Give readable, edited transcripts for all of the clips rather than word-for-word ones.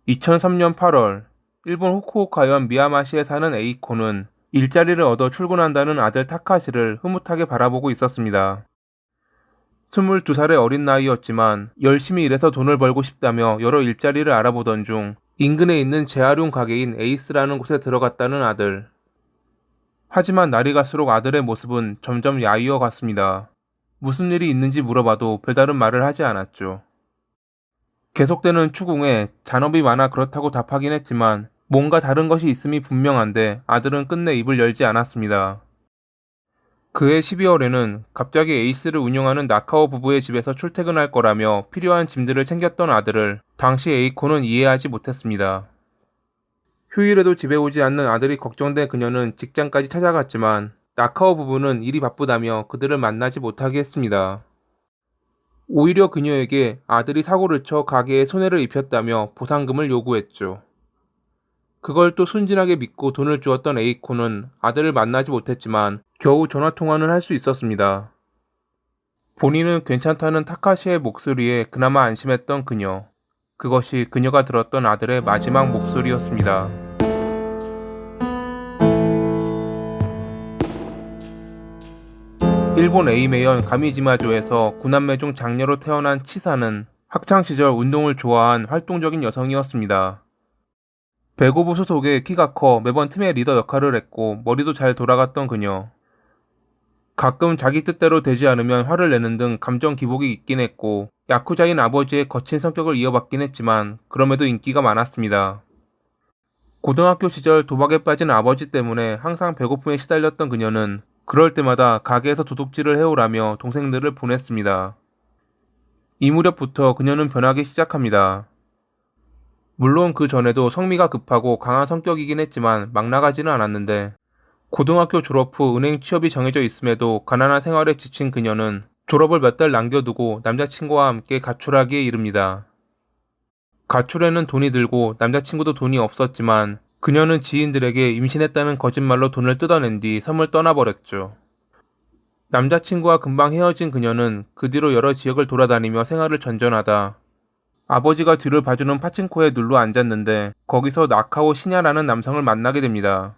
2003년 8월, 일본 후쿠오카현 미야마시에 사는 에이코는 일자리를 얻어 출근한다는 아들 타카시를 흐뭇하게 바라보고 있었습니다. 22살의 어린 나이였지만 열심히 일해서 돈을 벌고 싶다며 여러 일자리를 알아보던 중 인근에 있는 재활용 가게인 에이스라는 곳에 들어갔다는 아들. 하지만 날이 갈수록 아들의 모습은 점점 야위어 갔습니다. 무슨 일이 있는지 물어봐도 별다른 말을 하지 않았죠. 계속되는 추궁에 잔업이 많아 그렇다고 답하긴 했지만 뭔가 다른 것이 있음이 분명한데 아들은 끝내 입을 열지 않았습니다. 그해 12월에는 갑자기 에이스를 운영하는 나카오 부부의 집에서 출퇴근할 거라며 필요한 짐들을 챙겼던 아들을 당시 에이코는 이해하지 못했습니다. 휴일에도 집에 오지 않는 아들이 걱정된 그녀는 직장까지 찾아갔지만 나카오 부부는 일이 바쁘다며 그들을 만나지 못하게 했습니다. 오히려 그녀에게 아들이 사고를 쳐 가게에 손해를 입혔다며 보상금을 요구했죠. 그걸 또 순진하게 믿고 돈을 주었던 에이코는 아들을 만나지 못했지만 겨우 전화통화는 할 수 있었습니다. 본인은 괜찮다는 타카시의 목소리에 그나마 안심했던 그녀. 그것이 그녀가 들었던 아들의 마지막 목소리였습니다. 일본 에이메현 가미지마조에서 구남매 중 장녀로 태어난 치사는 학창시절 운동을 좋아한 활동적인 여성이었습니다. 배구부 소속에 키가 커 매번 팀의 리더 역할을 했고 머리도 잘 돌아갔던 그녀. 가끔 자기 뜻대로 되지 않으면 화를 내는 등 감정 기복이 있긴 했고 야쿠자인 아버지의 거친 성격을 이어받긴 했지만 그럼에도 인기가 많았습니다. 고등학교 시절 도박에 빠진 아버지 때문에 항상 배고픔에 시달렸던 그녀는 그럴 때마다 가게에서 도둑질을 해오라며 동생들을 보냈습니다. 이 무렵부터 그녀는 변하기 시작합니다. 물론 그 전에도 성미가 급하고 강한 성격이긴 했지만 막 나가지는 않았는데 고등학교 졸업 후 은행 취업이 정해져 있음에도 가난한 생활에 지친 그녀는 졸업을 몇 달 남겨두고 남자친구와 함께 가출하기에 이릅니다. 가출에는 돈이 들고 남자친구도 돈이 없었지만 그녀는 지인들에게 임신했다는 거짓말로 돈을 뜯어낸 뒤 섬을 떠나버렸죠. 남자친구와 금방 헤어진 그녀는 그 뒤로 여러 지역을 돌아다니며 생활을 전전하다 아버지가 뒤를 봐주는 파친코에 눌러 앉았는데 거기서 나카오 시냐라는 남성을 만나게 됩니다.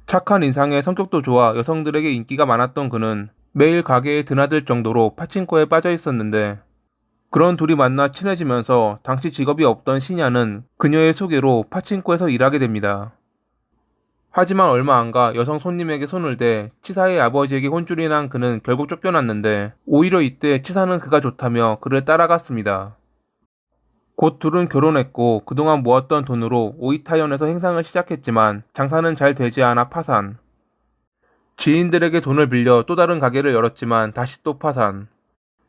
착한 인상에 성격도 좋아 여성들에게 인기가 많았던 그는 매일 가게에 드나들 정도로 파친코에 빠져 있었는데 그런 둘이 만나 친해지면서 당시 직업이 없던 시냐는 그녀의 소개로 파친코에서 일하게 됩니다. 하지만 얼마 안 가 여성 손님에게 손을 대 치사의 아버지에게 혼쭐이 난 그는 결국 쫓겨났는데 오히려 이때 치사는 그가 좋다며 그를 따라갔습니다. 곧 둘은 결혼했고 그동안 모았던 돈으로 오이타현에서 행상을 시작했지만 장사는 잘 되지 않아 파산. 지인들에게 돈을 빌려 또 다른 가게를 열었지만 다시 또 파산.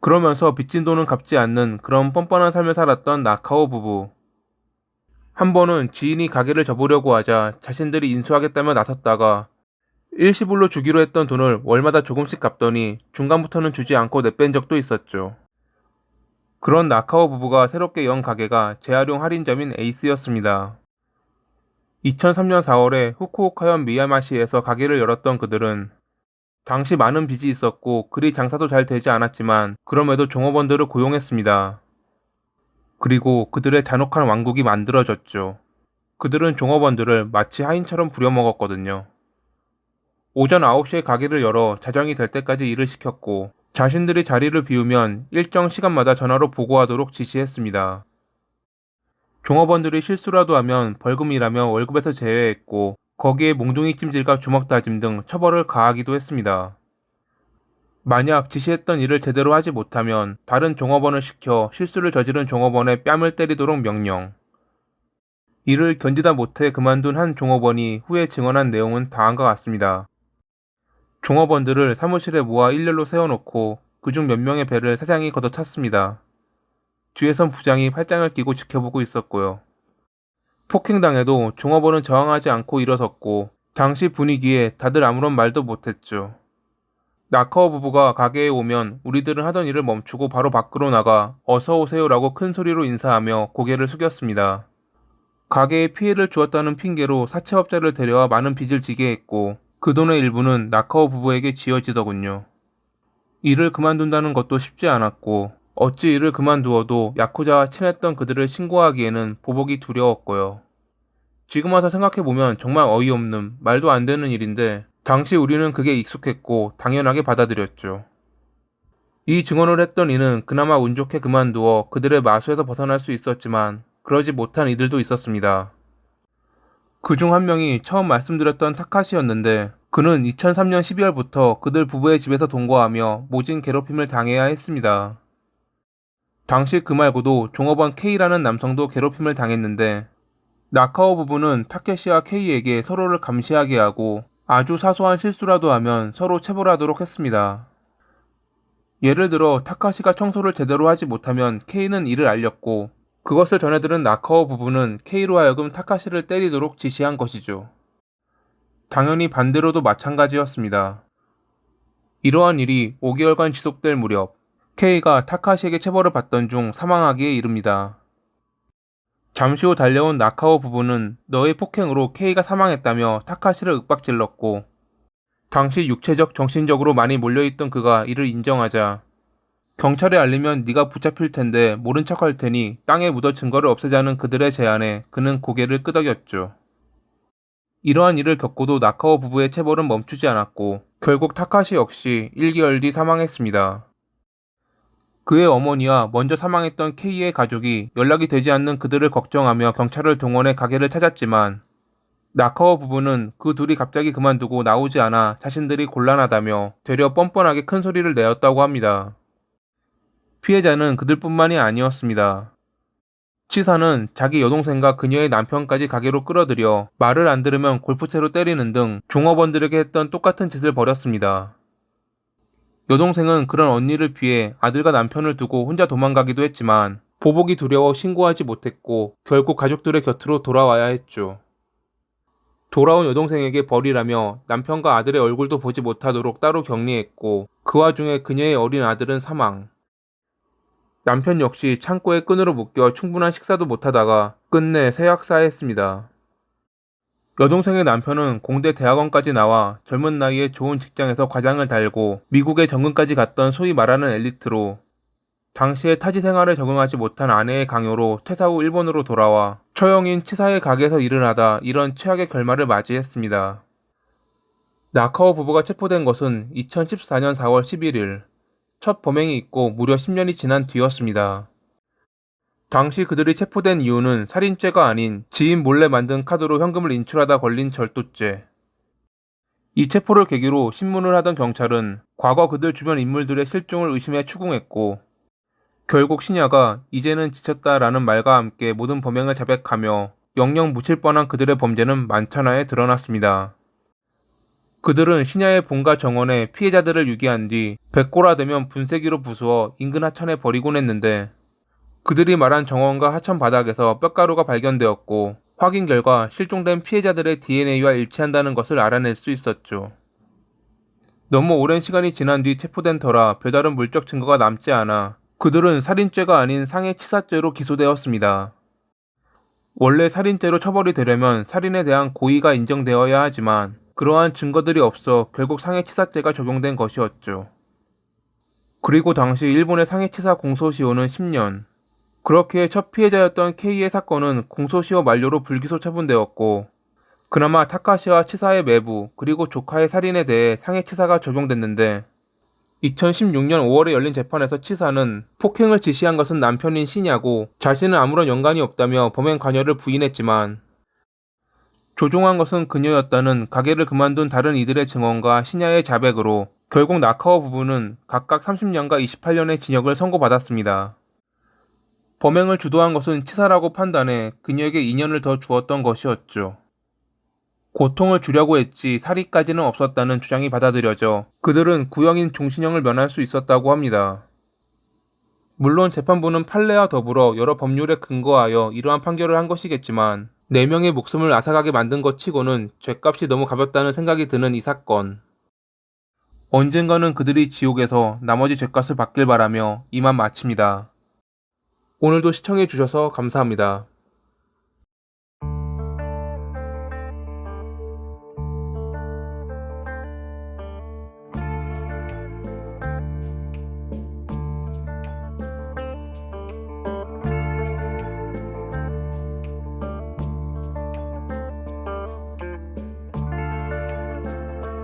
그러면서 빚진 돈은 갚지 않는 그런 뻔뻔한 삶을 살았던 나카오 부부. 한 번은 지인이 가게를 접으려고 하자 자신들이 인수하겠다며 나섰다가 일시불로 주기로 했던 돈을 월마다 조금씩 갚더니 중간부터는 주지 않고 내뺀 적도 있었죠. 그런 나카오 부부가 새롭게 연 가게가 재활용 할인점인 에이스였습니다. 2003년 4월에 후쿠오카현 미야마시에서 가게를 열었던 그들은 당시 많은 빚이 있었고 그리 장사도 잘 되지 않았지만 그럼에도 종업원들을 고용했습니다. 그리고 그들의 잔혹한 왕국이 만들어졌죠. 그들은 종업원들을 마치 하인처럼 부려먹었거든요. 오전 9시에 가게를 열어 자정이 될 때까지 일을 시켰고 자신들이 자리를 비우면 일정 시간마다 전화로 보고하도록 지시했습니다. 종업원들이 실수라도 하면 벌금이라며 월급에서 제외했고 거기에 몽둥이 찜질과 주먹 다짐 등 처벌을 가하기도 했습니다. 만약 지시했던 일을 제대로 하지 못하면 다른 종업원을 시켜 실수를 저지른 종업원의 뺨을 때리도록 명령. 이를 견디다 못해 그만둔 한 종업원이 후에 증언한 내용은 다음과 같습니다. 종업원들을 사무실에 모아 일렬로 세워놓고 그중 몇 명의 배를 사장이 걷어찼습니다. 뒤에선 부장이 팔짱을 끼고 지켜보고 있었고요. 폭행당해도 종업원은 저항하지 않고 일어섰고 당시 분위기에 다들 아무런 말도 못했죠. 나카오 부부가 가게에 오면 우리들은 하던 일을 멈추고 바로 밖으로 나가 어서 오세요라고 큰 소리로 인사하며 고개를 숙였습니다. 가게에 피해를 주었다는 핑계로 사채업자를 데려와 많은 빚을 지게 했고 그 돈의 일부는 나카오 부부에게 지어지더군요. 일을 그만둔다는 것도 쉽지 않았고 어찌 일을 그만두어도 야쿠자와 친했던 그들을 신고하기에는 보복이 두려웠고요. 지금 와서 생각해보면 정말 어이없는, 말도 안 되는 일인데 당시 우리는 그게 익숙했고 당연하게 받아들였죠. 이 증언을 했던 이는 그나마 운 좋게 그만두어 그들의 마수에서 벗어날 수 있었지만 그러지 못한 이들도 있었습니다. 그중 한 명이 처음 말씀드렸던 타카시였는데 그는 2003년 12월부터 그들 부부의 집에서 동거하며 모진 괴롭힘을 당해야 했습니다. 당시 그 말고도 종업원 K라는 남성도 괴롭힘을 당했는데 나카오 부부는 타케시와 K에게 서로를 감시하게 하고 아주 사소한 실수라도 하면 서로 체벌을 하도록 했습니다. 예를 들어 타카시가 청소를 제대로 하지 못하면 K는 이를 알렸고 그것을 전해들은 나카오 부부는 K로 하여금 타카시를 때리도록 지시한 것이죠. 당연히 반대로도 마찬가지였습니다. 이러한 일이 5개월간 지속될 무렵 K가 타카시에게 체벌을 받던 중 사망하기에 이릅니다. 잠시 후 달려온 나카오 부부는 너의 폭행으로 K가 사망했다며 타카시를 윽박질렀고 당시 육체적, 정신적으로 많이 몰려있던 그가 이를 인정하자 경찰에 알리면 네가 붙잡힐 텐데 모른 척할 테니 땅에 묻어 증거를 없애자는 그들의 제안에 그는 고개를 끄덕였죠. 이러한 일을 겪고도 나카오 부부의 체벌은 멈추지 않았고 결국 타카시 역시 1개월 뒤 사망했습니다. 그의 어머니와 먼저 사망했던 K의 가족이 연락이 되지 않는 그들을 걱정하며 경찰을 동원해 가게를 찾았지만 나카오 부부는 그 둘이 갑자기 그만두고 나오지 않아 자신들이 곤란하다며 되려 뻔뻔하게 큰 소리를 내었다고 합니다. 피해자는 그들뿐만이 아니었습니다. 치사는 자기 여동생과 그녀의 남편까지 가게로 끌어들여 말을 안 들으면 골프채로 때리는 등 종업원들에게 했던 똑같은 짓을 벌였습니다. 여동생은 그런 언니를 피해 아들과 남편을 두고 혼자 도망가기도 했지만 보복이 두려워 신고하지 못했고 결국 가족들의 곁으로 돌아와야 했죠. 돌아온 여동생에게 벌이라며 남편과 아들의 얼굴도 보지 못하도록 따로 격리했고 그 와중에 그녀의 어린 아들은 사망. 남편 역시 창고에 끈으로 묶여 충분한 식사도 못하다가 끝내 세약사했습니다. 여동생의 남편은 공대 대학원까지 나와 젊은 나이에 좋은 직장에서 과장을 달고 미국에 정근까지 갔던 소위 말하는 엘리트로 당시에 타지 생활에 적응하지 못한 아내의 강요로 퇴사 후 일본으로 돌아와 처형인 치사의 가게에서 일을 하다 이런 최악의 결말을 맞이했습니다. 나카오 부부가 체포된 것은 2014년 4월 11일, 첫 범행이 있고 무려 10년이 지난 뒤였습니다. 당시 그들이 체포된 이유는 살인죄가 아닌 지인 몰래 만든 카드로 현금을 인출하다 걸린 절도죄. 이 체포를 계기로 신문을 하던 경찰은 과거 그들 주변 인물들의 실종을 의심해 추궁했고 결국 신야가 이제는 지쳤다라는 말과 함께 모든 범행을 자백하며 영영 묻힐 뻔한 그들의 범죄는 만천하에 드러났습니다. 그들은 신야의 본가 정원에 피해자들을 유기한 뒤 백골화되면 분쇄기로 부수어 인근 하천에 버리곤 했는데 그들이 말한 정원과 하천 바닥에서 뼈가루가 발견되었고 확인 결과 실종된 피해자들의 DNA와 일치한다는 것을 알아낼 수 있었죠. 너무 오랜 시간이 지난 뒤 체포된 터라 별다른 물적 증거가 남지 않아 그들은 살인죄가 아닌 상해치사죄로 기소되었습니다. 원래 살인죄로 처벌이 되려면 살인에 대한 고의가 인정되어야 하지만 그러한 증거들이 없어 결국 상해치사죄가 적용된 것이었죠. 그리고 당시 일본의 상해치사 공소시효는 10년. 그렇게 첫 피해자였던 K의 사건은 공소시효 만료로 불기소 처분되었고 그나마 타카시와 치사의 매부 그리고 조카의 살인에 대해 상해치사가 적용됐는데 2016년 5월에 열린 재판에서 치사는 폭행을 지시한 것은 남편인 신야고 자신은 아무런 연관이 없다며 범행 관여를 부인했지만 조종한 것은 그녀였다는 가게를 그만둔 다른 이들의 증언과 신야의 자백으로 결국 나카오 부부는 각각 30년과 28년의 징역을 선고받았습니다. 범행을 주도한 것은 치사라고 판단해 그녀에게 2년을 더 주었던 것이었죠. 고통을 주려고 했지 살인까지는 없었다는 주장이 받아들여져 그들은 구형인 종신형을 면할 수 있었다고 합니다. 물론 재판부는 판례와 더불어 여러 법률에 근거하여 이러한 판결을 한 것이겠지만 4명의 목숨을 앗아가게 만든 것 치고는 죗값이 너무 가볍다는 생각이 드는 이 사건. 언젠가는 그들이 지옥에서 나머지 죗값을 받길 바라며 이만 마칩니다. 오늘도 시청해주셔서 감사합니다.